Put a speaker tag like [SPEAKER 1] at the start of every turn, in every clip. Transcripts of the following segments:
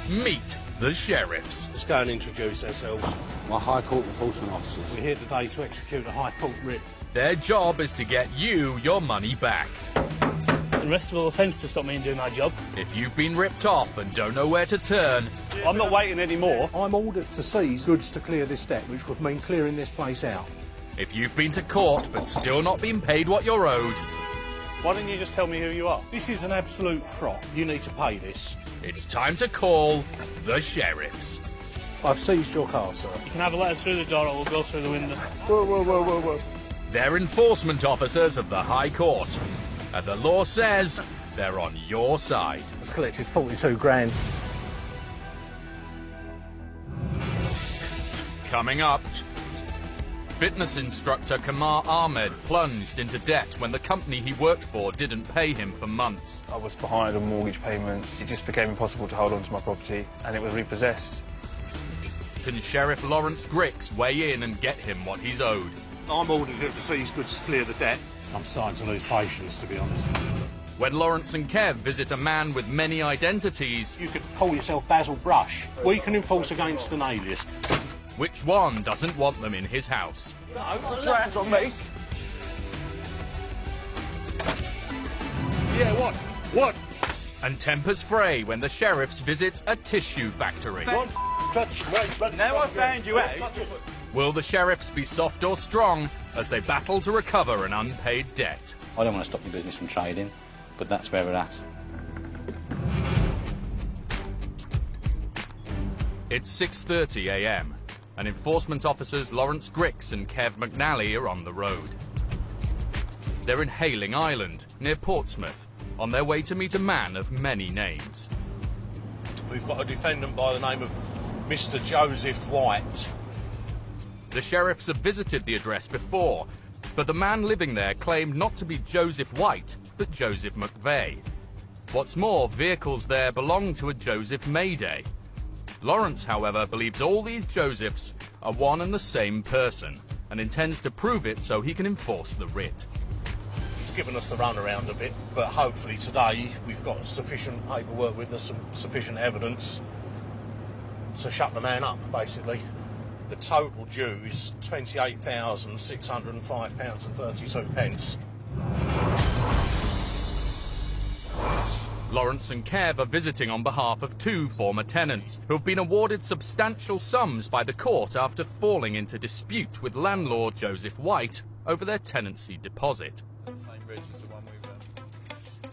[SPEAKER 1] Meet the sheriffs.
[SPEAKER 2] Let's go and introduce ourselves.
[SPEAKER 3] My High Court enforcement officers.
[SPEAKER 2] We're here today to execute a High Court writ.
[SPEAKER 1] Their job is to get you your money back.
[SPEAKER 4] Arrestable offence to stop me in doing my job.
[SPEAKER 1] If you've been ripped off and don't know where to turn...
[SPEAKER 5] I'm not waiting anymore.
[SPEAKER 2] I'm ordered to seize goods to clear this debt, which would mean clearing this place out.
[SPEAKER 1] If you've been to court but still not been paid what you're owed...
[SPEAKER 5] Why don't you just tell me who you are?
[SPEAKER 2] This is an absolute crop. You need to pay this.
[SPEAKER 1] It's time to call the sheriffs.
[SPEAKER 2] I've seized your car, sir.
[SPEAKER 4] You can either let us through the door or we'll go through the window.
[SPEAKER 2] Whoa.
[SPEAKER 1] They're enforcement officers of the High Court. And the law says they're on your side.
[SPEAKER 2] I've collected 42 grand.
[SPEAKER 1] Coming up, fitness instructor Kamar Ahmed plunged into debt when the company he worked for didn't pay him for months.
[SPEAKER 5] I was behind on mortgage payments. It just became impossible to hold on to my property and it was repossessed.
[SPEAKER 1] Can Sheriff Lawrence Grix weigh in and get him what he's owed?
[SPEAKER 2] I'm ordered here to seize goods to clear the debt. I'm starting to lose patience, to be honest.
[SPEAKER 1] When Lawrence and Kev visit a man with many identities...
[SPEAKER 2] You could call yourself Basil Brush. We can enforce against an alias.
[SPEAKER 1] Which one doesn't want them in his house?
[SPEAKER 5] No, put your hands on me.
[SPEAKER 2] Yeah, what?
[SPEAKER 1] And tempers fray when the sheriffs visit a tissue factory.
[SPEAKER 5] Now I've found you out.
[SPEAKER 1] Will the sheriffs be soft or strong as they battle to recover an unpaid debt?
[SPEAKER 3] I don't want to stop your business from trading, but that's where we're at.
[SPEAKER 1] It's 6:30 a.m. and enforcement officers Lawrence Grix and Kev McNally are on the road. They're in Hayling Island, near Portsmouth, on their way to meet a man of many names.
[SPEAKER 2] We've got a defendant by the name of Mr. Joseph White.
[SPEAKER 1] The sheriffs have visited the address before, but the man living there claimed not to be Joseph White, but Joseph McVeigh. What's more, vehicles there belong to a Joseph Mayday. Lawrence, however, believes all these Josephs are one and the same person, and intends to prove it so he can enforce the writ.
[SPEAKER 2] He's given us the runaround a bit, but hopefully today we've got sufficient paperwork with us, some sufficient evidence to shut the man up, basically. The total due is £28,605.32.
[SPEAKER 1] Lawrence and Kev are visiting on behalf of two former tenants who have been awarded substantial sums by the court after falling into dispute with landlord Joseph White over their tenancy deposit.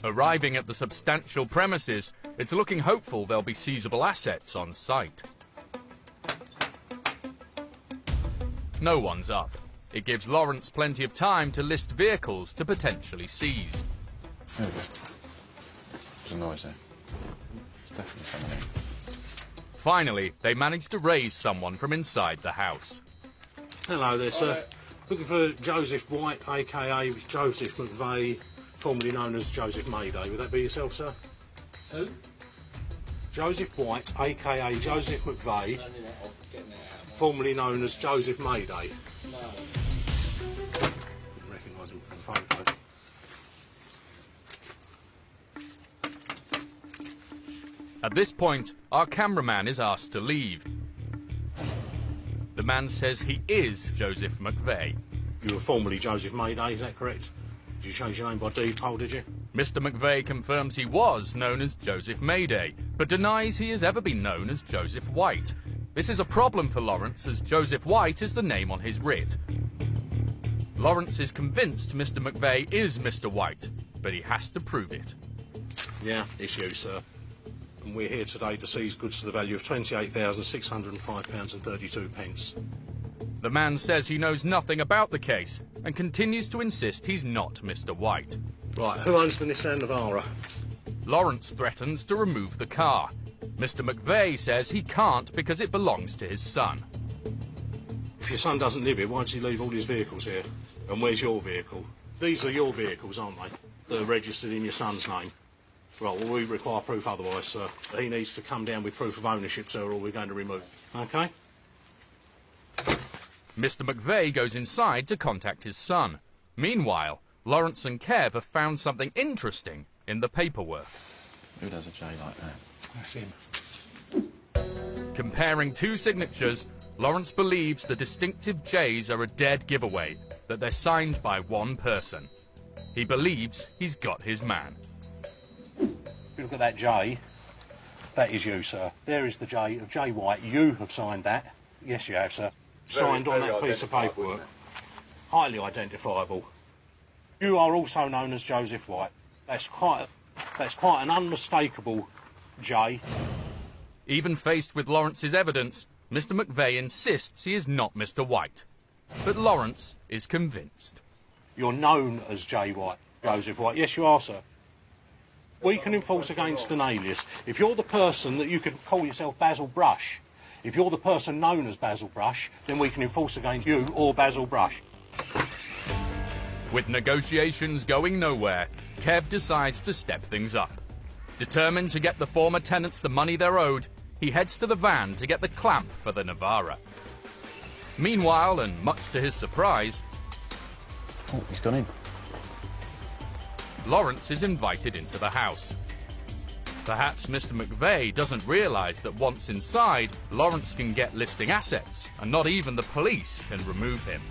[SPEAKER 1] Arriving at the substantial premises, it's looking hopeful there'll be seizable assets on site. No one's up. It gives Lawrence plenty of time to list vehicles to potentially seize.
[SPEAKER 3] There we go. There's a noise there. It's definitely something.
[SPEAKER 1] Finally, they manage to raise someone from inside the house.
[SPEAKER 2] Hello there, sir. Looking for Joseph White, a.k.a. Joseph McVeigh, formerly known as Joseph Mayday. Would that be yourself, sir?
[SPEAKER 6] Who?
[SPEAKER 2] Joseph White, a.k.a. Joseph McVeigh, formerly known as Joseph Mayday.
[SPEAKER 6] No.
[SPEAKER 2] Didn't recognise him from the photo.
[SPEAKER 1] At this point, our cameraman is asked to leave. The man says he is Joseph McVeigh.
[SPEAKER 2] You were formerly Joseph Mayday, is that correct? Did you change your name by deed poll, did you?
[SPEAKER 1] Mr. McVeigh confirms he was known as Joseph Mayday, but denies he has ever been known as Joseph White. This is a problem for Lawrence, as Joseph White is the name on his writ. Lawrence is convinced Mr. McVeigh is Mr. White, but he has to prove it.
[SPEAKER 2] Yeah, it's you, sir. And we're here today to seize goods to the value of £28,605.32.
[SPEAKER 1] The man says he knows nothing about the case and continues to insist he's not Mr. White.
[SPEAKER 2] Right, who owns the Nissan Navara?
[SPEAKER 1] Lawrence threatens to remove the car. Mr. McVeigh says he can't because it belongs to his son.
[SPEAKER 2] If your son doesn't live here, why does he leave all his vehicles here? And where's your vehicle? These are your vehicles, aren't they? They're registered in your son's name. Right, well, we require proof otherwise, sir. He needs to come down with proof of ownership, sir, or we're going to remove. OK?
[SPEAKER 1] Mr. McVeigh goes inside to contact his son. Meanwhile, Lawrence and Kev have found something interesting in the paperwork.
[SPEAKER 3] Who does a J like that?
[SPEAKER 2] That's him.
[SPEAKER 1] Comparing two signatures, Lawrence believes the distinctive J's are a dead giveaway, that they're signed by one person. He believes he's got his man.
[SPEAKER 2] If you look at that J, that is you, sir. There is the J of J White. You have signed that. Yes, you have, sir. Signed on that piece of paperwork. Highly identifiable. You are also known as Joseph White. That's quite an unmistakable J.
[SPEAKER 1] Even faced with Lawrence's evidence, Mr. McVeigh insists he is not Mr. White. But Lawrence is convinced.
[SPEAKER 2] You're known as J White, Joseph White. Yes, you are, sir. We can enforce against an alias. If you're the person that you could call yourself Basil Brush, if you're the person known as Basil Brush, then we can enforce against you or Basil Brush.
[SPEAKER 1] With negotiations going nowhere, Kev decides to step things up. Determined to get the former tenants the money they're owed, he heads to the van to get the clamp for the Navara. Meanwhile, and much to his surprise,
[SPEAKER 3] Oh, he's gone in.
[SPEAKER 1] Lawrence is invited into the house. Perhaps Mr. McVeigh doesn't realise that once inside, Lawrence can get listing assets, and not even the police can remove him.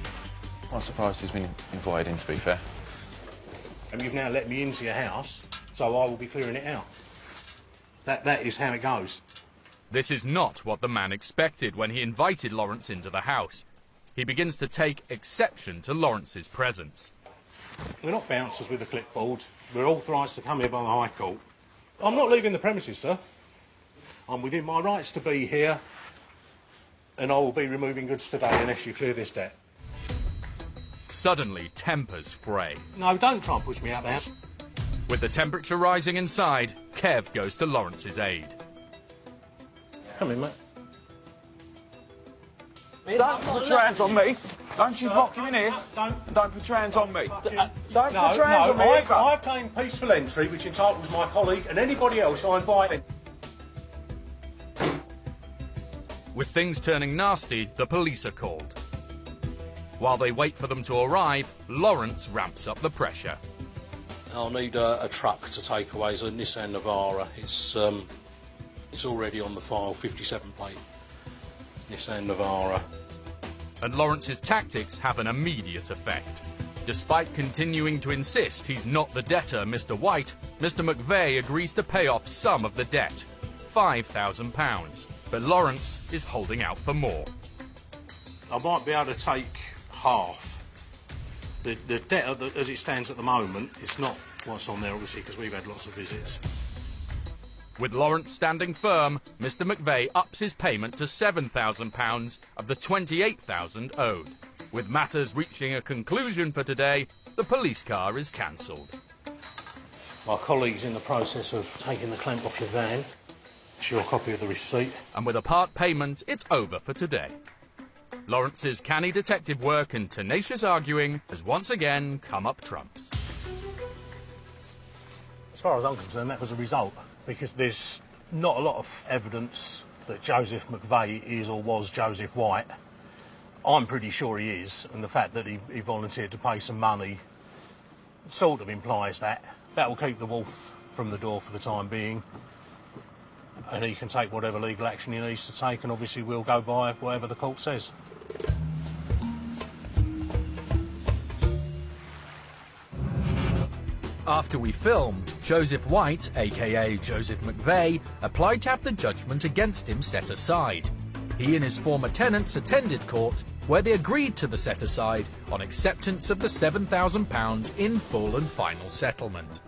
[SPEAKER 3] I'm surprised he's been invited in, to be fair.
[SPEAKER 2] And you've now let me into your house, so I will be clearing it out. That is how it goes.
[SPEAKER 1] This is not what the man expected when he invited Lawrence into the house. He begins to take exception to Lawrence's presence.
[SPEAKER 2] We're not bouncers with a clipboard. We're authorised to come here by the High Court. I'm not leaving the premises, sir. I'm within my rights to be here, and I will be removing goods today unless you clear this debt.
[SPEAKER 1] Suddenly, tempers fray.
[SPEAKER 2] No, don't try and push me out the house.
[SPEAKER 1] With the temperature rising inside, Kev goes to Lawrence's aid.
[SPEAKER 2] Come in, mate.
[SPEAKER 6] Don't put your hands on me. Don't you lock him in here. Don't put your hands on me. Don't put your hands on me.
[SPEAKER 2] I've gained peaceful entry, which entitles my colleague and anybody else I invite.
[SPEAKER 1] With things turning nasty, the police are called. While they wait for them to arrive, Lawrence ramps up the pressure.
[SPEAKER 2] I'll need a truck to take away. It's a Nissan Navara. It's already on the file, 57 plate. Nissan Navara.
[SPEAKER 1] And Lawrence's tactics have an immediate effect. Despite continuing to insist he's not the debtor, Mr. White, Mr. McVeigh agrees to pay off some of the debt, £5,000. But Lawrence is holding out for more.
[SPEAKER 2] I might be able to take half. The debt, as it stands at the moment, it's not what's on there, obviously, because we've had lots of visits.
[SPEAKER 1] With Lawrence standing firm, Mr. McVeigh ups his payment to £7,000 of the £28,000 owed. With matters reaching a conclusion for today, the police car is cancelled.
[SPEAKER 2] My colleague's in the process of taking the clamp off your van. It's your copy of the receipt.
[SPEAKER 1] And with a part payment, it's over for today. Lawrence's canny detective work and tenacious arguing has once again come up trumps.
[SPEAKER 2] As far as I'm concerned, that was a result, because there's not a lot of evidence that Joseph McVeigh is or was Joseph White. I'm pretty sure he is, and the fact that he volunteered to pay some money sort of implies that. That will keep the wolf from the door for the time being, and he can take whatever legal action he needs to take, and obviously we'll go by whatever the court says.
[SPEAKER 1] After we filmed, Joseph White, aka Joseph McVeigh, applied to have the judgment against him set aside. He and his former tenants attended court, where they agreed to the set aside on acceptance of the £7,000 in full and final settlement.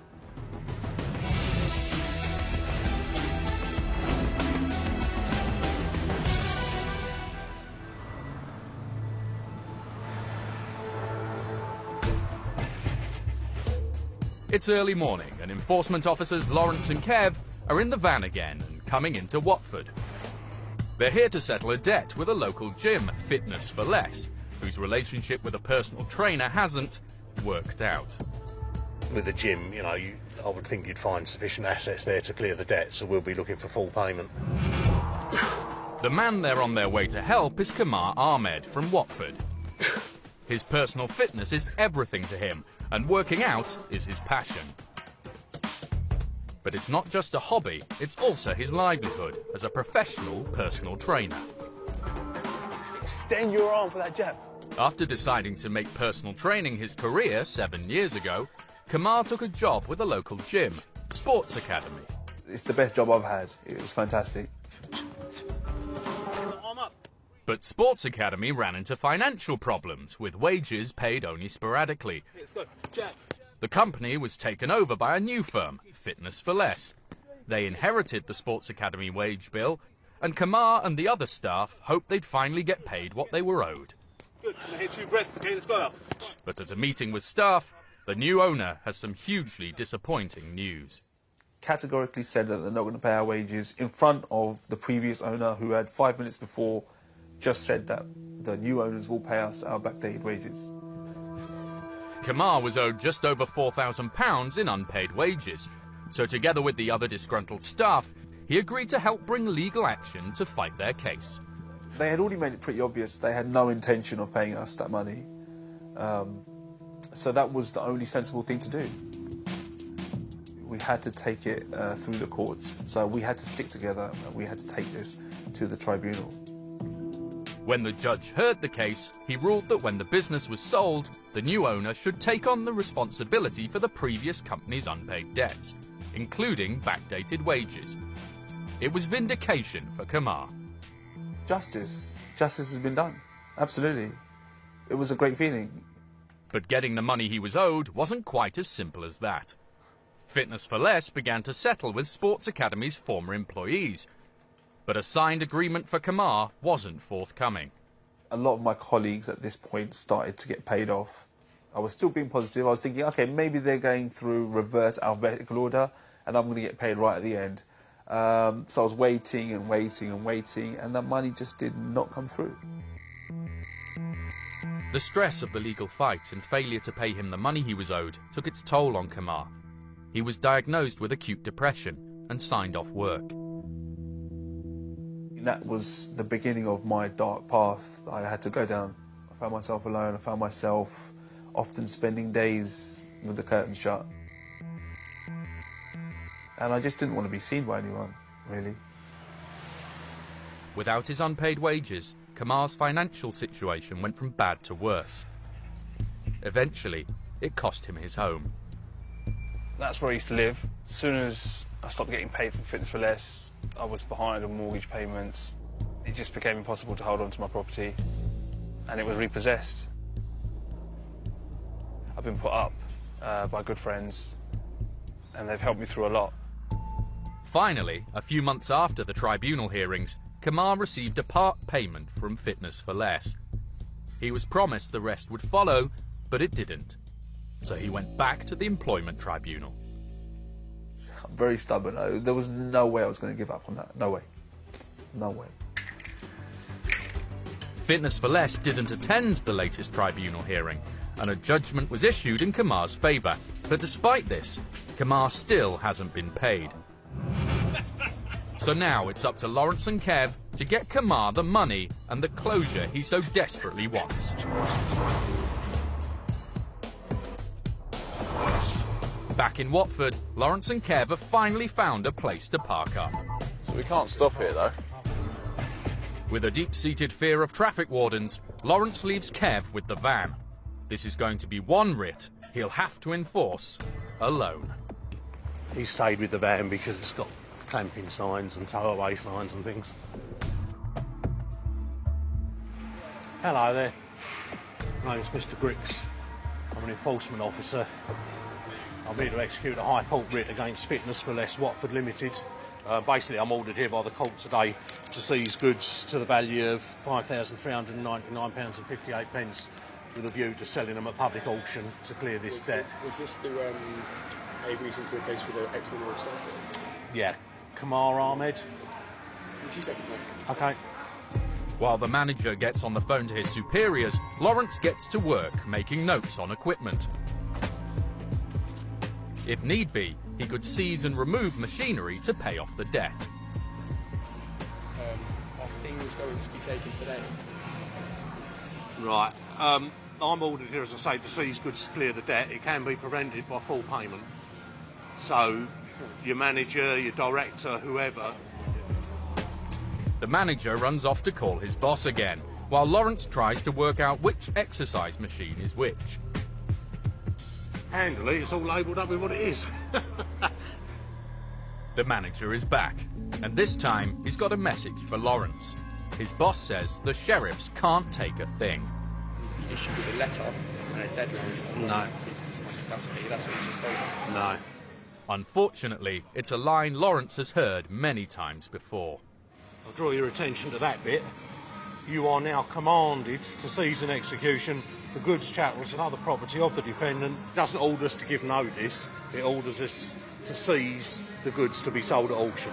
[SPEAKER 1] It's early morning, and enforcement officers Lawrence and Kev are in the van again and coming into Watford. They're here to settle a debt with a local gym, Fitness for Less, whose relationship with a personal trainer hasn't worked out.
[SPEAKER 2] With the gym, you know, I would think you'd find sufficient assets there to clear the debt, so we'll be looking for full payment.
[SPEAKER 1] The man they're on their way to help is Kamar Ahmed from Watford. His personal fitness is everything to him, and working out is his passion. But it's not just a hobby, it's also his livelihood as a professional personal trainer.
[SPEAKER 5] Extend your arm for that jab.
[SPEAKER 1] After deciding to make personal training his career 7 years ago, Kamar took a job with a local gym, Sports Academy.
[SPEAKER 5] It's the best job I've had. It was fantastic.
[SPEAKER 1] But Sports Academy ran into financial problems, with wages paid only sporadically. The company was taken over by a new firm, Fitness for Less. They inherited the Sports Academy wage bill, and Kamar and the other staff hoped they'd finally get paid what they were owed.
[SPEAKER 7] Good, I'm gonna hit 2 breaths, okay, let's go.
[SPEAKER 1] But at a meeting with staff, the new owner has some hugely disappointing news.
[SPEAKER 5] Categorically said that they're not going to pay our wages in front of the previous owner, who had 5 minutes before just said that the new owners will pay us our backdated wages.
[SPEAKER 1] Kamar was owed just over £4,000 in unpaid wages, so together with the other disgruntled staff, he agreed to help bring legal action to fight their case.
[SPEAKER 5] They had already made it pretty obvious they had no intention of paying us that money, so that was the only sensible thing to do. We had to take it through the courts, so we had to stick together and we had to take this to the tribunal.
[SPEAKER 1] When the judge heard the case, he ruled that when the business was sold, the new owner should take on the responsibility for the previous company's unpaid debts, including backdated wages. It was vindication for Kamar.
[SPEAKER 5] Justice has been done, absolutely. It was a great feeling.
[SPEAKER 1] But getting the money he was owed wasn't quite as simple as that. Fitness for Less began to settle with Sports Academy's former employees, but a signed agreement for Kamar wasn't forthcoming.
[SPEAKER 5] A lot of my colleagues at this point started to get paid off. I was still being positive. I was thinking, okay, maybe they're going through reverse alphabetical order and I'm going to get paid right at the end. So I was waiting and waiting and waiting, and the money just did not come through.
[SPEAKER 1] The stress of the legal fight and failure to pay him the money he was owed took its toll on Kamar. He was diagnosed with acute depression and signed off work.
[SPEAKER 5] That was the beginning of my dark path that I had to go down. I found myself alone. I found myself often spending days with the curtain shut. And I just didn't want to be seen by anyone, really.
[SPEAKER 1] Without his unpaid wages, Kamar's financial situation went from bad to worse. Eventually, it cost him his home.
[SPEAKER 5] That's where I used to live. As soon as I stopped getting paid for Fitness for Less, I was behind on mortgage payments. It just became impossible to hold on to my property, and it was repossessed. I've been put up by good friends, and they've helped me through a lot.
[SPEAKER 1] Finally, a few months after the tribunal hearings, Kamar received a part payment from Fitness for Less. He was promised the rest would follow, but it didn't. So he went back to the employment tribunal.
[SPEAKER 5] I'm very stubborn. There was no way I was going to give up on that. No way. No way.
[SPEAKER 1] Fitness for Less didn't attend the latest tribunal hearing, and a judgment was issued in Kamar's favour. But despite this, Kamar still hasn't been paid. So now it's up to Lawrence and Kev to get Kamar the money and the closure he so desperately wants. Back in Watford, Lawrence and Kev have finally found a place to park up.
[SPEAKER 3] So we can't stop here, though.
[SPEAKER 1] With a deep-seated fear of traffic wardens, Lawrence leaves Kev with the van. This is going to be one writ he'll have to enforce alone.
[SPEAKER 2] He stayed with the van because it's got clamping signs and tow-away signs and things. Hello there. My name's Mr. Griggs. I'm an enforcement officer. I'm here to execute a High Court writ against Fitness for Less Watford Limited. Basically, I'm ordered here by the court today to seize goods to the value of £5,399.58 with a view to selling them at public auction to clear this debt.
[SPEAKER 8] Was this the a reason for a case with an ex-member of staff?
[SPEAKER 2] Yeah. Kamar Ahmed.
[SPEAKER 8] Would you take it?
[SPEAKER 2] OK.
[SPEAKER 1] While the manager gets on the phone to his superiors, Lawrence gets to work making notes on equipment. If need be, he could seize and remove machinery to pay off the debt.
[SPEAKER 8] Are things going to be taken today?
[SPEAKER 2] Right. I'm ordered here, as I say, to seize goods to clear the debt. It can be prevented by full payment. So Your manager, your director, whoever.
[SPEAKER 1] The manager runs off to call his boss again, while Lawrence tries to work out which exercise machine is which.
[SPEAKER 2] Handily, it's all labelled up with what it is.
[SPEAKER 1] The manager is back, and this time he's got a message for Lawrence. His boss says the sheriffs can't take a thing.
[SPEAKER 8] You issued a letter and a deadline.
[SPEAKER 2] No.
[SPEAKER 8] That's what you just told me.
[SPEAKER 2] No.
[SPEAKER 1] Unfortunately, it's a line Lawrence has heard many times before.
[SPEAKER 2] I'll draw your attention to that bit. You are now commanded to seize and execution the goods, chattels and other property of the defendant. It doesn't order us to give notice, it orders us to seize the goods to be sold at auction.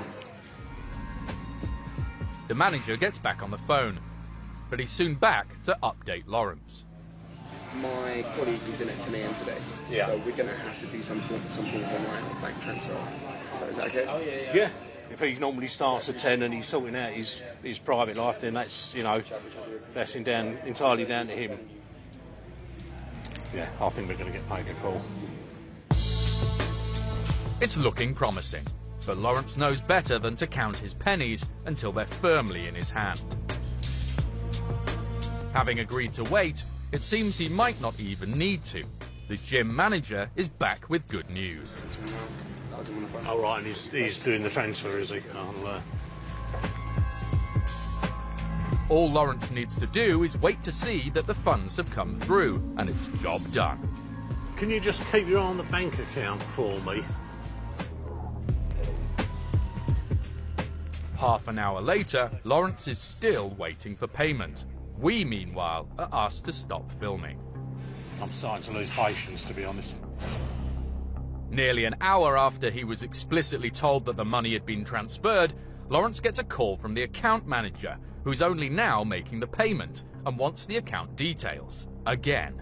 [SPEAKER 1] The manager gets back on the phone, but he's soon back to update Lawrence.
[SPEAKER 8] My colleague is in at 10 a.m. today,
[SPEAKER 2] Yeah.
[SPEAKER 8] so we're going to have to do some form of online or bank transfer. So is that okay? Oh, yeah.
[SPEAKER 2] Yeah. If he normally starts at 10 and he's sorting out his private life, then that's, you know, that's entirely down to him. Yeah, I think we're going to get paid in full.
[SPEAKER 1] It's looking promising, but Lawrence knows better than to count his pennies until they're firmly in his hand. Having agreed to wait, it seems he might not even need to. The gym manager is back with good news.
[SPEAKER 2] All right, and he's doing the transfer, is he?
[SPEAKER 1] All Lawrence needs to do is wait to see that the funds have come through, and it's job done.
[SPEAKER 2] Can you just keep your eye on the bank account for me?
[SPEAKER 1] Half an hour later, Lawrence is still waiting for payment. We, meanwhile, are asked to stop filming.
[SPEAKER 2] I'm starting to lose patience, to be honest.
[SPEAKER 1] Nearly an hour after he was explicitly told that the money had been transferred, Lawrence gets a call from the account manager, who's only now making the payment and wants the account details. Again.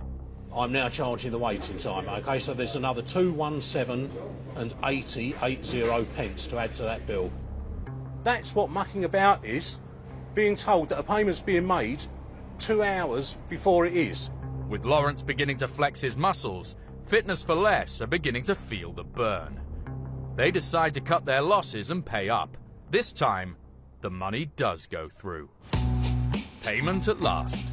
[SPEAKER 2] I'm now charging the waiting time, OK? So there's another 217 and 80 pence to add to that bill. That's what mucking about is, being told that a payment's being made 2 hours before it is.
[SPEAKER 1] With Lawrence beginning to flex his muscles, Fitness for Less are beginning to feel the burn. They decide to cut their losses and pay up. This time, the money does go through. Payment at last.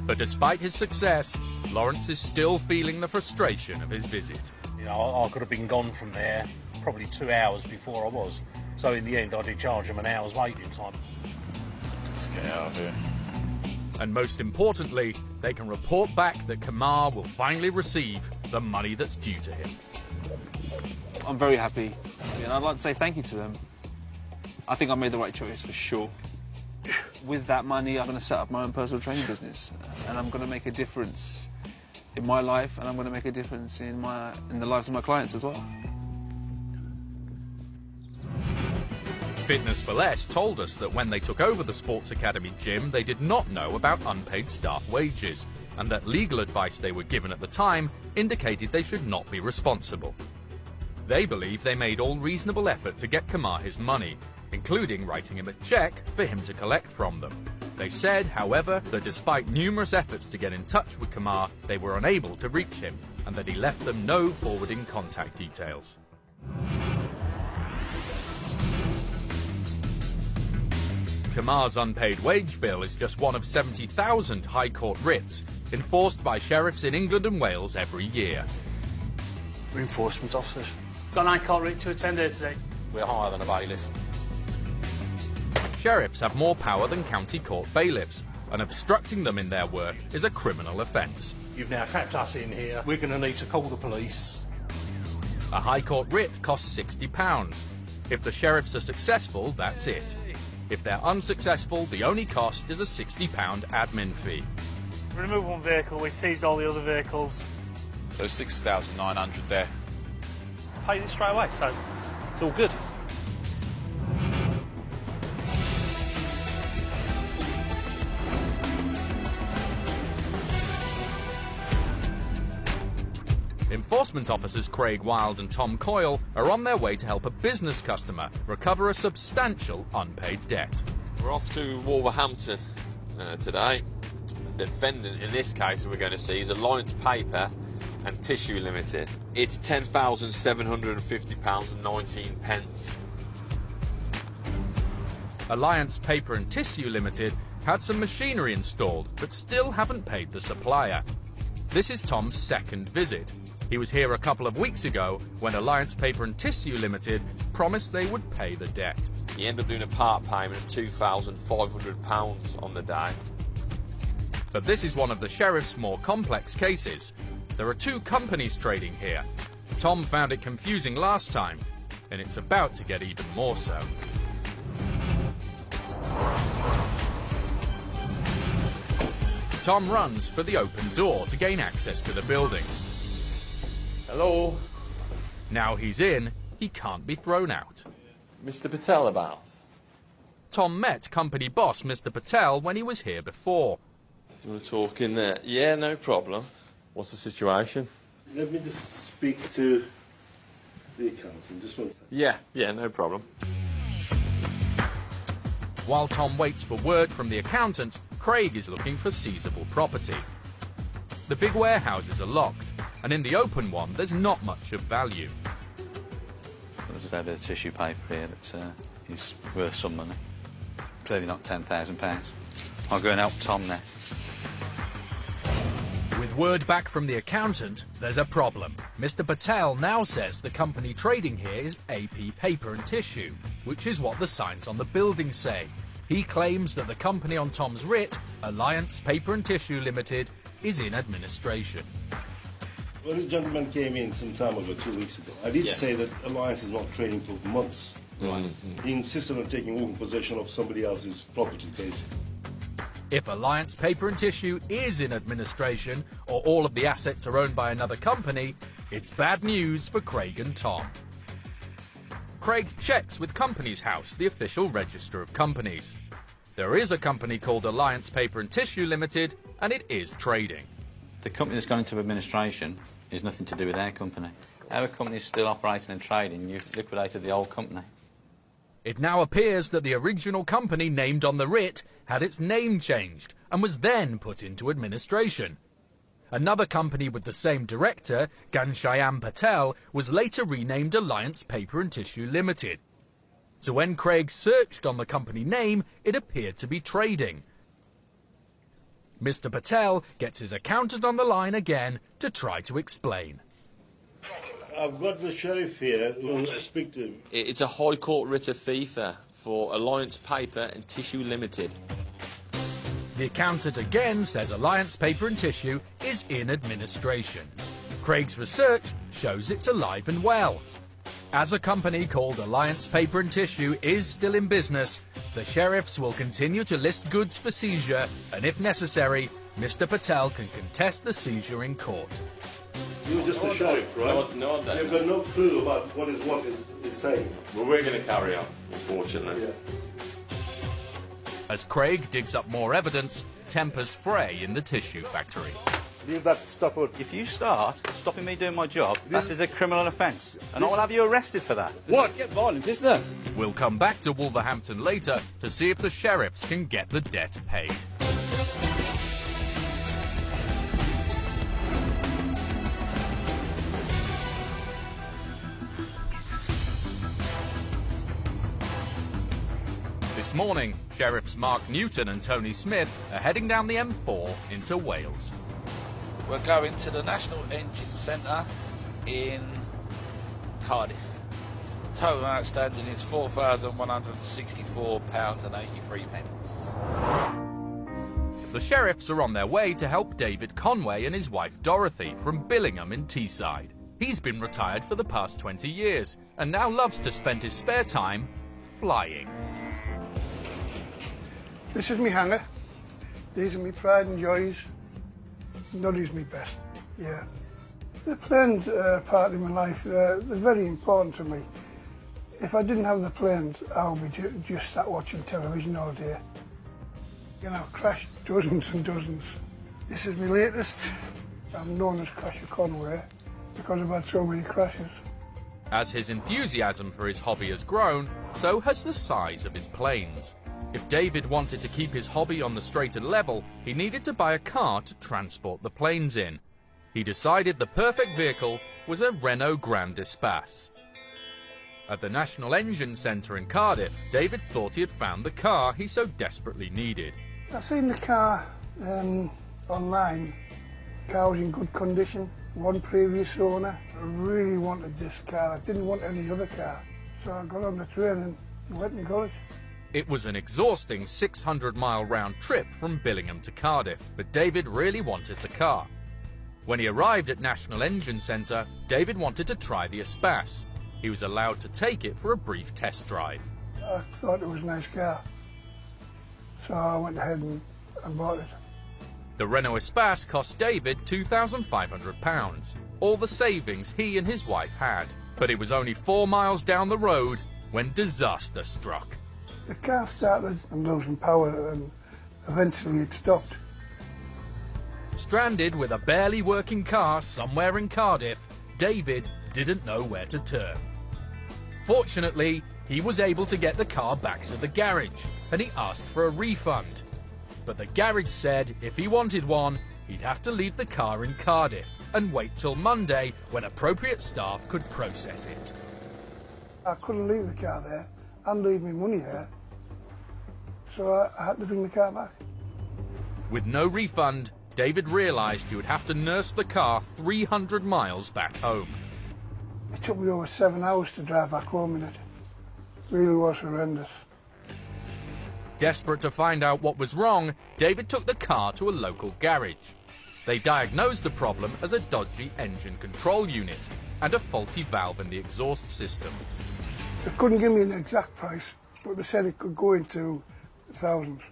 [SPEAKER 1] But despite his success, Lawrence is still feeling the frustration of his visit.
[SPEAKER 2] You know, I could have been gone from there probably 2 hours before I was. So in the end, I did charge them an hour's waiting time.
[SPEAKER 3] Let's get out of here.
[SPEAKER 1] And most importantly, they can report back that Kamar will finally receive the money that's due to him.
[SPEAKER 5] I'm very happy, and I'd like to say thank you to them. I think I made the right choice for sure. With that money, I'm going to set up my own personal training business, and I'm going to make a difference in my life, and I'm going to make a difference in the lives of my clients as well.
[SPEAKER 1] Fitness for Less told us that when they took over the Sports Academy gym, they did not know about unpaid staff wages, and that legal advice they were given at the time indicated they should not be responsible. They believe they made all reasonable effort to get Kamar his money, including writing him a cheque for him to collect from them. They said, however, that despite numerous efforts to get in touch with Kamar, they were unable to reach him, and that he left them no forwarding contact details. Kamar's unpaid wage bill is just one of 70,000 High Court writs enforced by sheriffs in England and Wales every year.
[SPEAKER 2] We're enforcement officers.
[SPEAKER 4] Got an High Court writ to attend here today.
[SPEAKER 2] We're higher than a bailiff.
[SPEAKER 1] Sheriffs have more power than county court bailiffs, and obstructing them in their work is a criminal offence.
[SPEAKER 2] You've now trapped us in here. We're going to need to call the police.
[SPEAKER 1] A High Court writ costs £60. If the sheriffs are successful, that's it. If they're unsuccessful, the only cost is a £60 admin fee.
[SPEAKER 4] Remove one vehicle, we've seized all the other vehicles.
[SPEAKER 3] So 6,900 there.
[SPEAKER 4] Paid it straight away, so it's all good.
[SPEAKER 1] Enforcement officers Craig Wilde and Tom Coyle are on their way to help a business customer recover a substantial unpaid debt.
[SPEAKER 9] We're off to Wolverhampton today. The defendant in this case we're going to see is a Alliance paper and Tissue Limited. It's £10,750.19.
[SPEAKER 1] Alliance Paper and Tissue Limited had some machinery installed, but still haven't paid the supplier. This is Tom's second visit. He was here a couple of weeks ago when Alliance Paper and Tissue Limited promised they would pay the debt.
[SPEAKER 9] He ended up doing a part payment of £2,500 on the day.
[SPEAKER 1] But this is one of the sheriff's more complex cases. There are two companies trading here. Tom found it confusing last time, and it's about to get even more so. Tom runs for the open door to gain access to the building.
[SPEAKER 9] Hello?
[SPEAKER 1] Now he's in, he can't be thrown out.
[SPEAKER 9] Mr. Patel about?
[SPEAKER 1] Tom met company boss Mr. Patel when he was here before.
[SPEAKER 9] You want to talk in there? Yeah, no problem. What's the situation?
[SPEAKER 8] Let me just speak to the accountant. Just one second.
[SPEAKER 9] Yeah, no problem.
[SPEAKER 1] While Tom waits for word from the accountant, Craig is looking for seizable property. The big warehouses are locked, and in the open one there's not much of value.
[SPEAKER 3] There's a fair bit of tissue paper here that is worth some money. Clearly not £10,000. I'll go and help Tom now.
[SPEAKER 1] With word back from the accountant, there's a problem. Mr. Patel now says the company trading here is AP Paper and Tissue, which is what the signs on the building say. He claims that the company on Tom's writ, Alliance Paper and Tissue Limited, is in administration.
[SPEAKER 8] Well, this gentleman came in some time ago, 2 weeks ago. I did say that Alliance is not trading for months.
[SPEAKER 9] Right.
[SPEAKER 8] He insisted on taking over possession of somebody else's property, basically.
[SPEAKER 1] If Alliance Paper and Tissue is in administration, or all of the assets are owned by another company, it's bad news for Craig and Tom. Craig checks with Companies House, the official register of companies. There is a company called Alliance Paper and Tissue Limited, and it is trading.
[SPEAKER 3] The company that's gone into administration is nothing to do with our company. Our company is still operating and trading. You've liquidated the old company.
[SPEAKER 1] It now appears that the original company named on the writ had its name changed and was then put into administration. Another company with the same director, Ghanshyam Patel, was later renamed Alliance Paper and Tissue Limited. So when Craig searched on the company name, it appeared to be trading. Mr. Patel gets his accountant on the line again to try to explain.
[SPEAKER 8] I've got the sheriff here. We'll speak to him.
[SPEAKER 9] It's a High Court writ of FIFA for Alliance Paper and Tissue Limited.
[SPEAKER 1] The accountant again says Alliance Paper and Tissue is in administration. Craig's research shows it's alive and well. As a company called Alliance Paper and Tissue is still in business, the sheriffs will continue to list goods for seizure, and if necessary, Mr. Patel can contest the seizure in court.
[SPEAKER 8] You're just a sheriff, right?
[SPEAKER 9] No, I don't.
[SPEAKER 8] You've got no clue about what is saying.
[SPEAKER 9] Well, we're going to carry on, unfortunately.
[SPEAKER 8] Yeah.
[SPEAKER 1] As Craig digs up more evidence, tempers fray in the tissue factory.
[SPEAKER 8] Leave that stuff out.
[SPEAKER 3] If you start stopping me doing my job, that is a criminal offence. And I will have you arrested for that.
[SPEAKER 8] What?
[SPEAKER 3] Get violent, isn't there?
[SPEAKER 1] We'll come back to Wolverhampton later to see if the sheriffs can get the debt paid. This morning, Sheriffs Mark Newton and Tony Smith are heading down the M4 into Wales.
[SPEAKER 10] We're going to the National Engine Centre in Cardiff. Total outstanding is £4,164.83.
[SPEAKER 1] The sheriffs are on their way to help David Conway and his wife Dorothy from Billingham in Teesside. He's been retired for the past 20 years and now loves to spend his spare time flying.
[SPEAKER 11] This is me hangar. These are me pride and joys. Noddy's me best, yeah. The planes are part of my life. They're very important to me. If I didn't have the planes, I would be just sat watching television all day. And I've crashed dozens and dozens. This is my latest. I'm known as Crasher Conway because I've had so many crashes.
[SPEAKER 1] As his enthusiasm for his hobby has grown, so has the size of his planes. If David wanted to keep his hobby on the straight and level, he needed to buy a car to transport the planes in. He decided the perfect vehicle was a Renault Grand Espace. At the National Engine Centre in Cardiff, David thought he had found the car he so desperately needed.
[SPEAKER 11] I seen the car online. The car was in good condition, one previous owner. I really wanted this car. I didn't want any other car. So I got on the train and went and got it.
[SPEAKER 1] It was an exhausting 600-mile round trip from Billingham to Cardiff, but David really wanted the car. When he arrived at National Engine Centre, David wanted to try the Espace. He was allowed to take it for a brief test drive.
[SPEAKER 11] I thought it was a nice car, so I went ahead and bought it.
[SPEAKER 1] The Renault Espace cost David £2,500, all the savings he and his wife had. But it was only 4 miles down the road when disaster struck.
[SPEAKER 11] The car started and losing power, and eventually it stopped.
[SPEAKER 1] Stranded with a barely working car somewhere in Cardiff, David didn't know where to turn. Fortunately, he was able to get the car back to the garage, and he asked for a refund. But the garage said if he wanted one, he'd have to leave the car in Cardiff and wait till Monday when appropriate staff could process it.
[SPEAKER 11] I couldn't leave the car there and leave me money there, so I had to bring the car back.
[SPEAKER 1] With no refund, David realised he would have to nurse the car 300 miles back home.
[SPEAKER 11] It took me over 7 hours to drive back home in it. It really was horrendous.
[SPEAKER 1] Desperate to find out what was wrong, David took the car to a local garage. They diagnosed the problem as a dodgy engine control unit and a faulty valve in the exhaust system.
[SPEAKER 11] They couldn't give me an exact price, but they said it could go into thousands.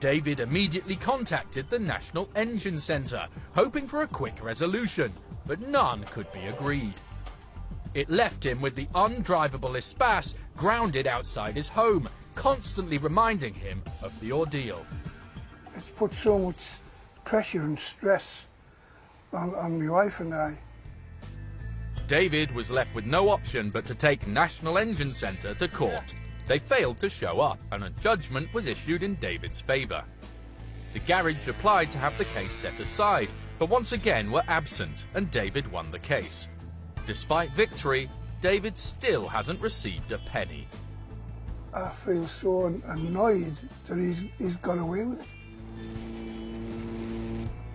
[SPEAKER 1] David immediately contacted the National Engine Centre, hoping for a quick resolution, but none could be agreed. It left him with the undrivable Espace grounded outside his home, constantly reminding him of the ordeal.
[SPEAKER 11] It's put so much pressure and stress on my wife and I.
[SPEAKER 1] David was left with no option but to take National Engine Centre to court. They failed to show up, and a judgment was issued in David's favour. The garage applied to have the case set aside, but once again were absent, and David won the case. Despite victory, David still hasn't received a penny.
[SPEAKER 11] I feel so annoyed that he's got away with it.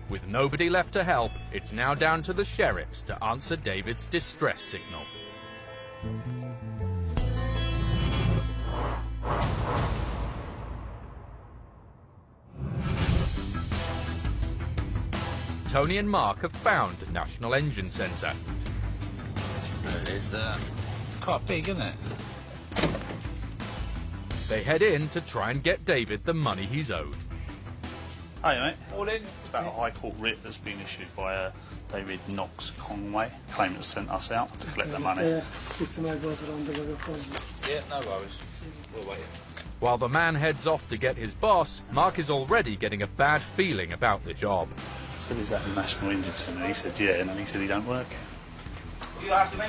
[SPEAKER 1] With nobody left to help, it's now down to the sheriffs to answer David's distress signal. Tony and Mark have found National Engine Centre.
[SPEAKER 10] It is quite big, isn't it?
[SPEAKER 1] They head in to try and get David the money he's owed.
[SPEAKER 7] Hey mate.
[SPEAKER 4] All in.
[SPEAKER 7] It's about a High Court writ that's been issued by David Knox Conway. Claimant sent us out to collect the money.
[SPEAKER 10] Yeah, no worries. We'll wait.
[SPEAKER 1] While the man heads off to get his boss, Mark is already getting a bad feeling about the job.
[SPEAKER 7] I said, is that the National Engine Centre? He said, yeah, and then he said he don't work here.
[SPEAKER 10] You after me?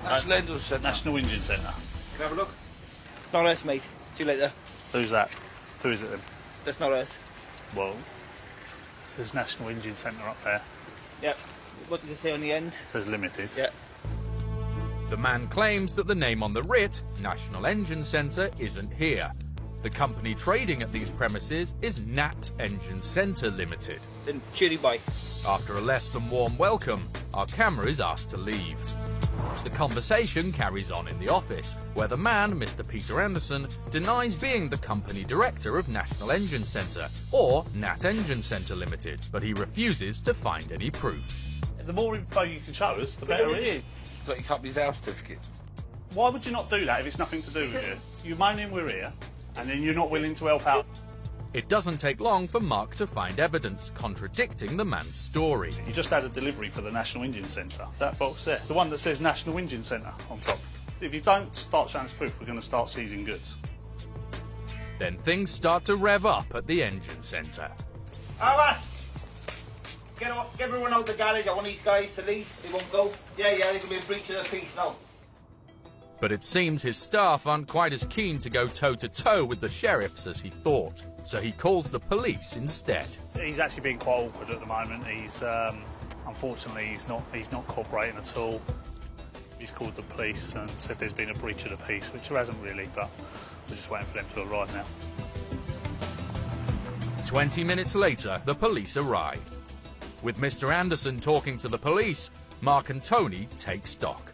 [SPEAKER 10] National Engine Centre.
[SPEAKER 7] National Engine Centre.
[SPEAKER 10] Can I have a look? Not us, mate. See you later.
[SPEAKER 7] Who's that? Who is it then?
[SPEAKER 10] That's not us.
[SPEAKER 7] Well, there's National Engine Centre up there.
[SPEAKER 10] Yep. What did it say on the end?
[SPEAKER 7] There's Limited.
[SPEAKER 10] Yeah.
[SPEAKER 1] The man claims that the name on the writ, National Engine Centre, isn't here. The company trading at these premises is Nat Engine Centre Limited.
[SPEAKER 10] Then cheery bye.
[SPEAKER 1] After a less than warm welcome, our camera is asked to leave. The conversation carries on in the office, where the man, Mr. Peter Anderson, denies being the company director of National Engine Centre, or Nat Engine Centre Limited, but he refuses to find any proof.
[SPEAKER 7] The more info you can show us, the better it is.
[SPEAKER 10] Got your company's house certificate.
[SPEAKER 7] Why would you not do that if it's nothing to do with you? You're moaning we're here, and then you're not willing to help out.
[SPEAKER 1] It doesn't take long for Mark to find evidence contradicting the man's story.
[SPEAKER 7] You just had a delivery for the National Engine Centre. That box there, the one that says National Engine Centre on top. If you don't start showing us proof, we're going to start seizing goods.
[SPEAKER 1] Then things start to rev up at the engine centre.
[SPEAKER 10] Over! Get everyone out the garage. I want these guys to leave. They won't go. Yeah, there's going to be a breach of the peace now.
[SPEAKER 1] But it seems his staff aren't quite as keen to go toe-to-toe with the sheriffs as he thought, so he calls the police instead.
[SPEAKER 7] He's actually being quite awkward at the moment. He's Unfortunately, he's not cooperating at all. He's called the police and said there's been a breach of the peace, which there hasn't really, but we're just waiting for them to arrive now.
[SPEAKER 1] 20 minutes later, the police arrive. With Mr. Anderson talking to the police, Mark and Tony take stock.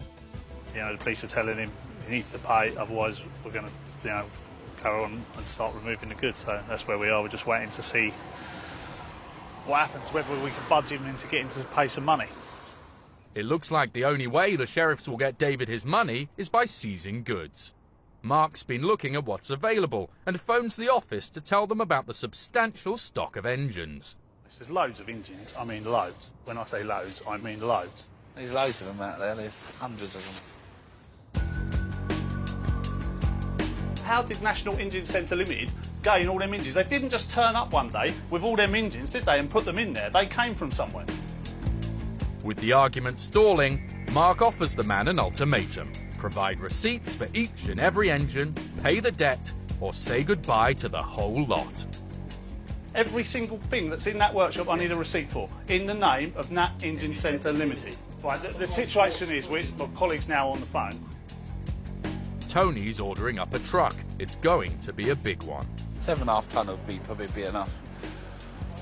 [SPEAKER 7] You know, the police are telling him he needs to pay, otherwise we're going to, you know, carry on and start removing the goods. So that's where we are. We're just waiting to see what happens, whether we can budge him into getting to pay some money.
[SPEAKER 1] It looks like the only way the sheriffs will get David his money is by seizing goods. Mark's been looking at what's available and phones the office to tell them about the substantial stock of engines.
[SPEAKER 7] There's loads of engines. I mean loads. When I say loads, I mean loads.
[SPEAKER 10] There's loads of them out there. There's hundreds of them.
[SPEAKER 7] How did National Engine Centre Limited gain all them engines? They didn't just turn up one day with all them engines, did they, and put them in there? They came from somewhere.
[SPEAKER 1] With the argument stalling, Mark offers the man an ultimatum. Provide receipts for each and every engine, pay the debt, or say goodbye to the whole lot.
[SPEAKER 7] Every single thing that's in that workshop I need a receipt for, in the name of Nat Engine Centre Limited. Right, the situation is, my colleague's now on the phone.
[SPEAKER 1] Tony's ordering up a truck. It's going to be a big one.
[SPEAKER 10] 7.5 tonne would probably be enough.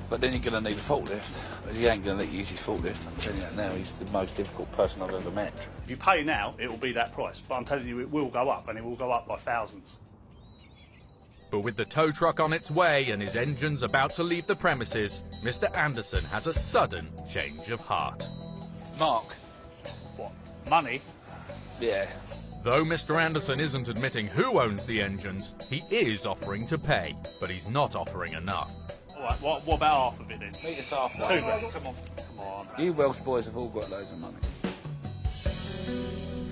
[SPEAKER 10] But then you're going to need a forklift. He ain't going to let you use his forklift. I'm telling you that now. He's the most difficult person I've ever met.
[SPEAKER 7] If you pay now, it will be that price. But I'm telling you, it will go up, and it will go up by thousands.
[SPEAKER 1] But with the tow truck on its way and his engines about to leave the premises, Mr. Anderson has a sudden change of heart.
[SPEAKER 10] Mark.
[SPEAKER 7] What? Money?
[SPEAKER 10] Yeah.
[SPEAKER 1] Though Mr. Anderson isn't admitting who owns the engines, he is offering to pay, but he's not offering enough.
[SPEAKER 7] All right, what about half of it then?
[SPEAKER 10] Meet us half.
[SPEAKER 7] £2 grand. Come on.
[SPEAKER 10] You Welsh boys have all got loads of money.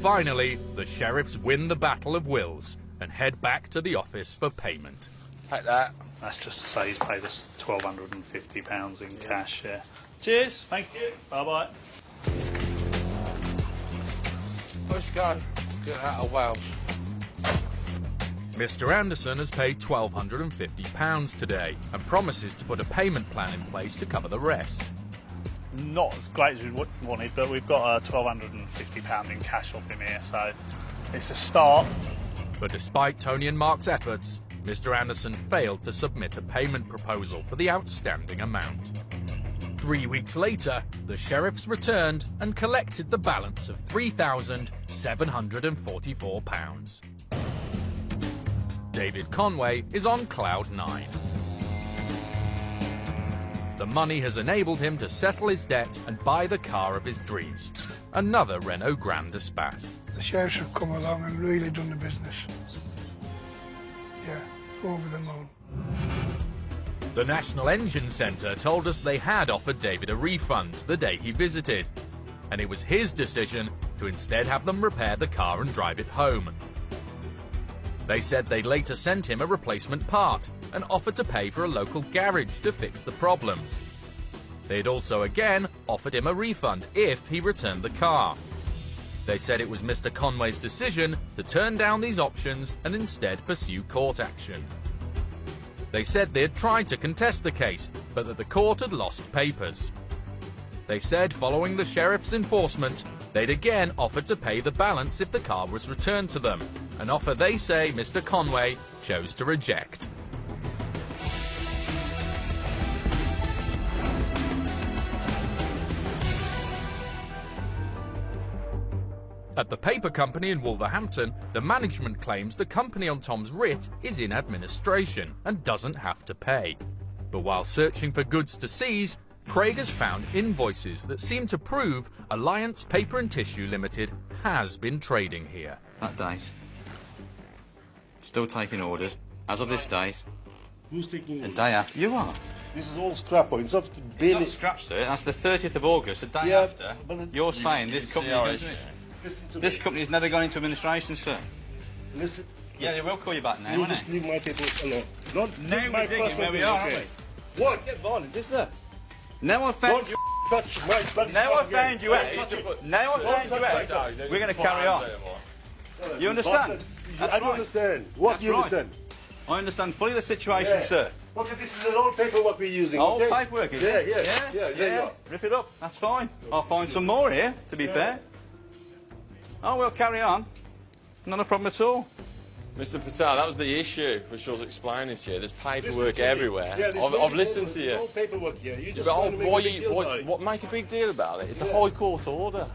[SPEAKER 1] Finally, the sheriffs win the battle of wills and head back to the office for payment.
[SPEAKER 10] Take that.
[SPEAKER 7] That's just to say he's paid us £1,250 in cash, yeah. Cheers, thank you, bye-bye.
[SPEAKER 10] Let's go. Get out of Wales.
[SPEAKER 1] Mr. Anderson has paid £1,250 today and promises to put a payment plan in place to cover the rest.
[SPEAKER 7] Not as great as we wanted, but we've got £1,250 in cash off him here, so it's a start.
[SPEAKER 1] But despite Tony and Mark's efforts, Mr. Anderson failed to submit a payment proposal for the outstanding amount. 3 weeks later, the sheriffs returned and collected the balance of £3,744. David Conway is on cloud 9. The money has enabled him to settle his debt and buy the car of his dreams, another Renault Grand Espace.
[SPEAKER 11] The sheriffs have come along and really done the business. Yeah, over the moon.
[SPEAKER 1] The National Engine Centre told us they had offered David a refund the day he visited, and it was his decision to instead have them repair the car and drive it home. They said they'd later sent him a replacement part and offered to pay for a local garage to fix the problems. They'd also again offered him a refund if he returned the car. They said it was Mr. Conway's decision to turn down these options and instead pursue court action. They said they'd tried to contest the case, but that the court had lost papers. They said following the sheriff's enforcement, they'd again offered to pay the balance if the car was returned to them, an offer they say Mr. Conway chose to reject. At the paper company in Wolverhampton, the management claims the company on Tom's writ is in administration and doesn't have to pay. But while searching for goods to seize, Craig has found invoices that seem to prove Alliance Paper and Tissue Limited has been trading here.
[SPEAKER 3] That date. Still taking orders. As of this date.
[SPEAKER 8] Who's taking
[SPEAKER 3] A day after. You are.
[SPEAKER 8] This is all scrap points. It's
[SPEAKER 3] not scrap, sir. That's the 30th of August, the day after. You're saying this company... This company's never gone into administration, sir.
[SPEAKER 8] Listen.
[SPEAKER 3] Yeah, they will call you back now,
[SPEAKER 8] You
[SPEAKER 3] won't
[SPEAKER 8] just
[SPEAKER 3] it?
[SPEAKER 8] leave my paper alone. Don't
[SPEAKER 3] Now
[SPEAKER 8] my
[SPEAKER 3] we're digging
[SPEAKER 8] personal
[SPEAKER 3] where we are,
[SPEAKER 8] business,
[SPEAKER 3] aren't
[SPEAKER 8] okay? What?
[SPEAKER 3] Get violence, is there? Now I've found you.
[SPEAKER 8] Touch my bloody
[SPEAKER 3] Now I've
[SPEAKER 8] stuff
[SPEAKER 3] found you
[SPEAKER 8] again.
[SPEAKER 3] out.
[SPEAKER 8] Don't touch it.
[SPEAKER 3] Now I've found you out. We're going to carry on. You understand?
[SPEAKER 8] I don't understand. What do you understand?
[SPEAKER 3] I understand fully the situation, sir.
[SPEAKER 8] Okay, this is an old paperwork we're using.
[SPEAKER 3] Old
[SPEAKER 8] okay?
[SPEAKER 3] paperwork, is it?
[SPEAKER 8] Yeah, there you are.
[SPEAKER 3] Rip it up, that's fine. I'll find some more here, to be fair. Oh, we'll carry on. Not a problem at all.
[SPEAKER 9] Mr. Patel, that was the issue which I was explaining to you. There's paperwork
[SPEAKER 8] Listen to me.
[SPEAKER 9] everywhere.
[SPEAKER 8] Yeah, there's
[SPEAKER 9] I've listened to you.
[SPEAKER 8] old paperwork here. You just
[SPEAKER 9] But
[SPEAKER 8] trying to make a big deal about it.
[SPEAKER 9] what make a big deal about it? It's a high court order.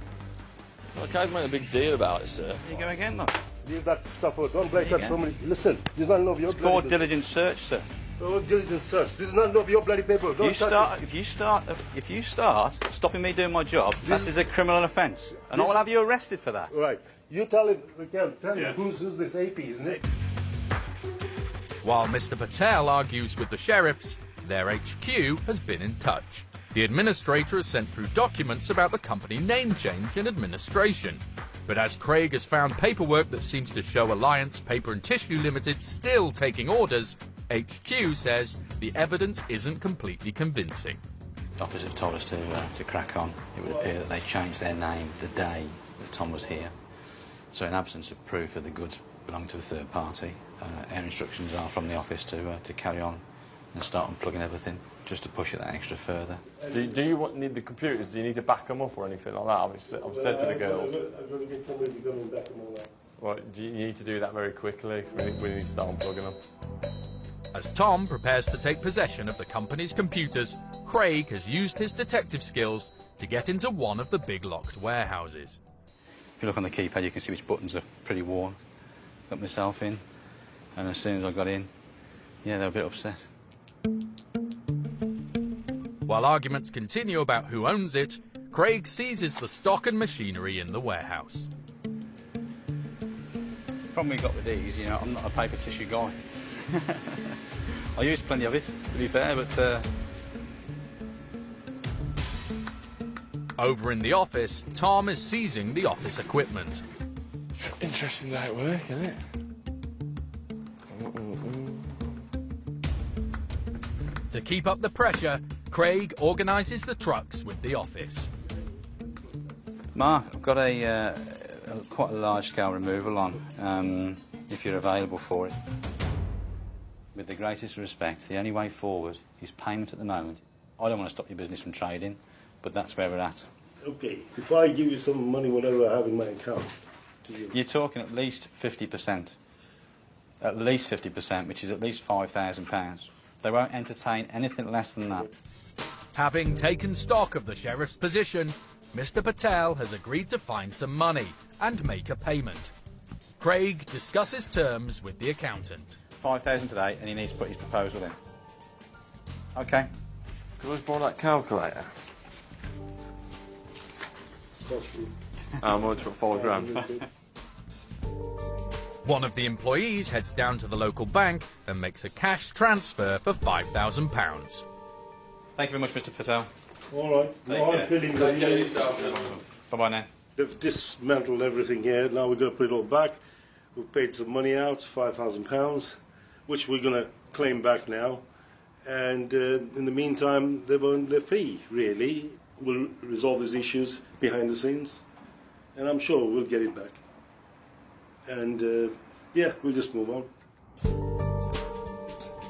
[SPEAKER 9] Okay, make a big deal about it, sir.
[SPEAKER 3] Here you go again, look.
[SPEAKER 8] Leave that stuff out. Don't blame that somebody. Listen, this is not none of your
[SPEAKER 3] It's called
[SPEAKER 8] bloody
[SPEAKER 3] diligent search, sir.
[SPEAKER 8] Oh, diligent search. This is not none of your bloody paper. Don't touch it.
[SPEAKER 3] If you start stopping me doing my job, that is a criminal offence, and I will have you arrested for that.
[SPEAKER 8] Right. You tell him, tell him who's this AP, isn't it?
[SPEAKER 1] While Mr. Patel argues with the sheriffs, their HQ has been in touch. The administrator has sent through documents about the company name change and administration. But as Craig has found paperwork that seems to show Alliance Paper and Tissue Limited still taking orders, HQ says the evidence isn't completely convincing.
[SPEAKER 3] The officers have told us to crack on. It would appear that they changed their name the day that Tom was here. So in absence of proof that the goods belong to a third party, our instructions are from the office to carry on and start unplugging everything, just to push it that extra further.
[SPEAKER 12] Do you need the computers? Do you need to back them up or anything like that? I've said to the girls.
[SPEAKER 8] I'm going to get somebody to go and back them all up.
[SPEAKER 12] Right, do you need to do that very quickly? Because we need to start unplugging them.
[SPEAKER 1] As Tom prepares to take possession of the company's computers, Craig has used his detective skills to get into one of the big locked warehouses.
[SPEAKER 3] If you look on the keypad, you can see which buttons are pretty worn. Got myself in, and as soon as I got in, yeah, they were a bit upset.
[SPEAKER 1] While arguments continue about who owns it, Craig seizes the stock and machinery in the warehouse.
[SPEAKER 3] The problem we got with these, you know, I'm not a paper tissue guy. I use plenty of it, to be fair, but...
[SPEAKER 1] Over in the office, Tom is seizing the office equipment.
[SPEAKER 9] Interesting day at work, isn't it?
[SPEAKER 1] To keep up the pressure, Craig organises the trucks with the office.
[SPEAKER 3] Mark, I've got quite a large-scale removal on, if you're available for it. With the greatest respect, the only way forward is payment at the moment. I don't want to stop your business from trading, but that's where we're at.
[SPEAKER 8] Okay, if I give you some money, whatever I have in my account, to you.
[SPEAKER 3] You're talking at least 50%. At least 50%, which is at least £5,000. They won't entertain anything less than that.
[SPEAKER 1] Having taken stock of the sheriff's position, Mr. Patel has agreed to find some money and make a payment. Craig discusses terms with the accountant.
[SPEAKER 3] 5,000 today, and he needs to put his proposal in. Okay.
[SPEAKER 12] Could I just borrow that calculator? How much for £4 grand?
[SPEAKER 1] One of the employees heads down to the local bank and makes a cash transfer for £5,000.
[SPEAKER 3] Thank you very much, Mr. Patel.
[SPEAKER 8] All right.
[SPEAKER 3] Take
[SPEAKER 8] Now
[SPEAKER 3] care.
[SPEAKER 8] I'm feeling
[SPEAKER 9] Take care of yourself, then.
[SPEAKER 3] Bye-bye now.
[SPEAKER 8] They've dismantled everything here. Now we're going to put it all back. We've paid some money out, £5,000, which we're going to claim back now. And in the meantime, they've earned their fee, really. We'll resolve these issues behind the scenes. And I'm sure we'll get it back. And, yeah, we'll just move on.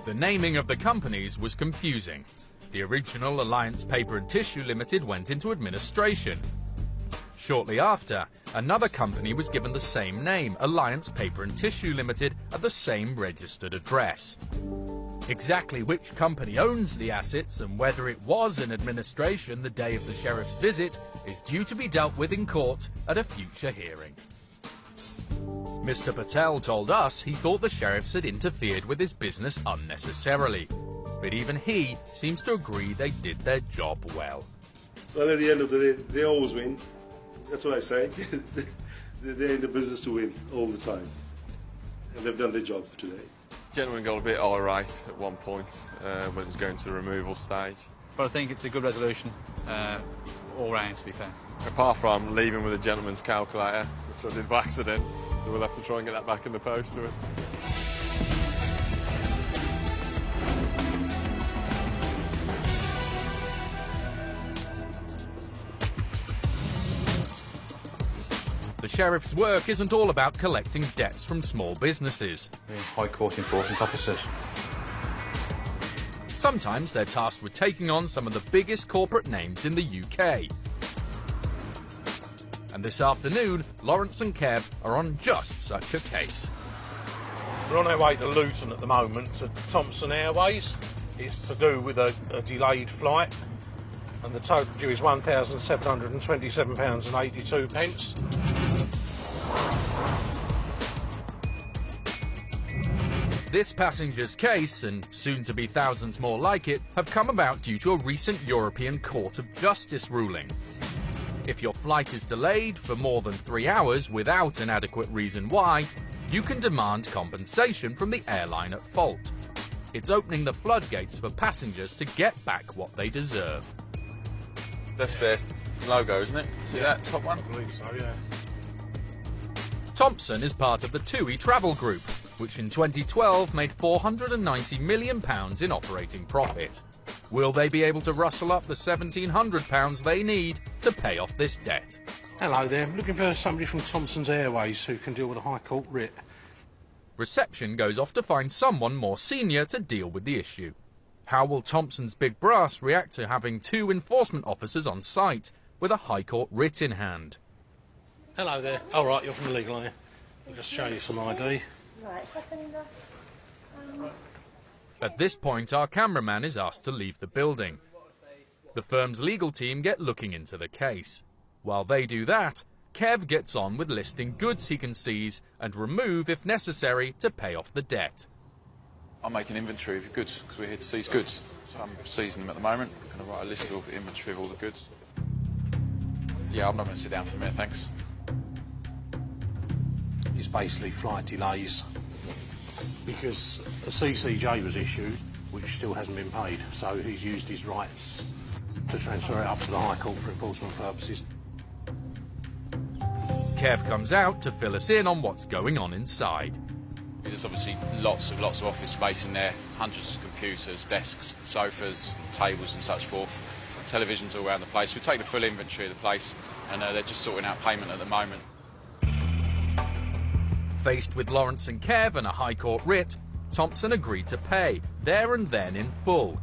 [SPEAKER 1] The naming of the companies was confusing. The original Alliance Paper and Tissue Limited went into administration. Shortly after, another company was given the same name, Alliance Paper and Tissue Limited, at the same registered address. Exactly which company owns the assets and whether it was in administration the day of the sheriff's visit is due to be dealt with in court at a future hearing. Mr. Patel told us he thought the sheriffs had interfered with his business unnecessarily, but even he seems to agree they did their job well.
[SPEAKER 8] Well, at the end of the day, they always win. That's what I say. They're in the business to win all the time. And they've done their job for today.
[SPEAKER 12] Gentleman got a bit irate at one point when it was going to the removal stage.
[SPEAKER 3] But I think it's a good resolution, all round, to be fair.
[SPEAKER 12] Apart from leaving with a gentleman's calculator, which I did by accident, so we'll have to try and get that back in the post to him.
[SPEAKER 1] The sheriff's work isn't all about collecting debts from small businesses.
[SPEAKER 3] We're High Court enforcement officers.
[SPEAKER 1] Sometimes they're tasked with taking on some of the biggest corporate names in the UK. And this afternoon, Lawrence and Kev are on just such a case.
[SPEAKER 2] We're on our way to Luton at the moment, to Thomson Airways. It's to do with a delayed flight, and the total due is £1,727.82.
[SPEAKER 1] This passenger's case, and soon to be thousands more like it, have come about due to a recent European Court of Justice ruling. If your flight is delayed for more than 3 hours without an adequate reason why, you can demand compensation from the airline at fault. It's opening the floodgates for passengers to get back what they deserve.
[SPEAKER 10] That's their logo, isn't it? See that top one?
[SPEAKER 2] I believe so, yeah.
[SPEAKER 1] Thomson is part of the TUI Travel Group, which in 2012 made £490 million in operating profit. Will they be able to rustle up the £1,700 they need to pay off this debt?
[SPEAKER 2] Hello there, I'm looking for somebody from Thomson's Airways who can deal with a High Court writ.
[SPEAKER 1] Reception goes off to find someone more senior to deal with the issue. How will Thomson's big brass react to having 2 enforcement officers on site with a High Court writ in hand?
[SPEAKER 2] Hello there. All right, you're from the legal, are you? I'll just show you some ID.
[SPEAKER 13] Right,
[SPEAKER 1] At this point, our cameraman is asked to leave the building. The firm's legal team get looking into the case. While they do that, Kev gets on with listing goods he can seize and remove if necessary to pay off the debt.
[SPEAKER 10] I'm making inventory of your goods because we're here to seize goods. So I'm seizing them at the moment. I'm going to write a list of inventory of all the goods. Yeah, I'm not going to sit down for a minute, thanks.
[SPEAKER 2] It's basically flight delays because the CCJ was issued, which still hasn't been paid, so he's used his rights to transfer it up to the High Court for enforcement purposes.
[SPEAKER 1] Kev comes out to fill us in on what's going on inside.
[SPEAKER 10] There's obviously lots of office space in there, hundreds of computers, desks, sofas, tables and such forth. Televisions all around the place. We take the full inventory of the place and they're just sorting out payment at the moment.
[SPEAKER 1] Faced with Lawrence and Kev and a High Court writ, Thomson agreed to pay, there and then in full.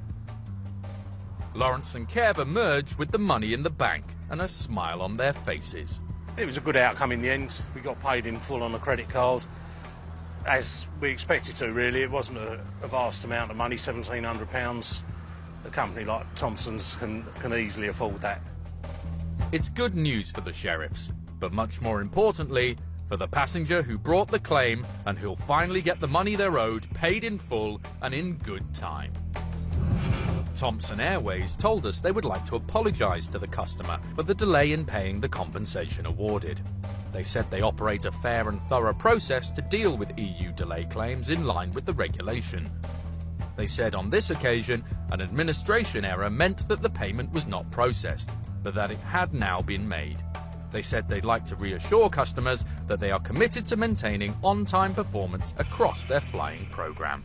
[SPEAKER 1] Lawrence and Kev emerged with the money in the bank and a smile on their faces.
[SPEAKER 2] It was a good outcome in the end. We got paid in full on a credit card, as we expected to, really. It wasn't a vast amount of money, £1,700. A company like Thomson's can easily afford that.
[SPEAKER 1] It's good news for the sheriffs, but much more importantly, for the passenger who brought the claim and who'll finally get the money they're owed paid in full and in good time. Thomson Airways told us they would like to apologise to the customer for the delay in paying the compensation awarded. They said they operate a fair and thorough process to deal with EU delay claims in line with the regulation. They said on this occasion an administration error meant that the payment was not processed, but that it had now been made. They said they'd like to reassure customers that they are committed to maintaining on-time performance across their flying programme.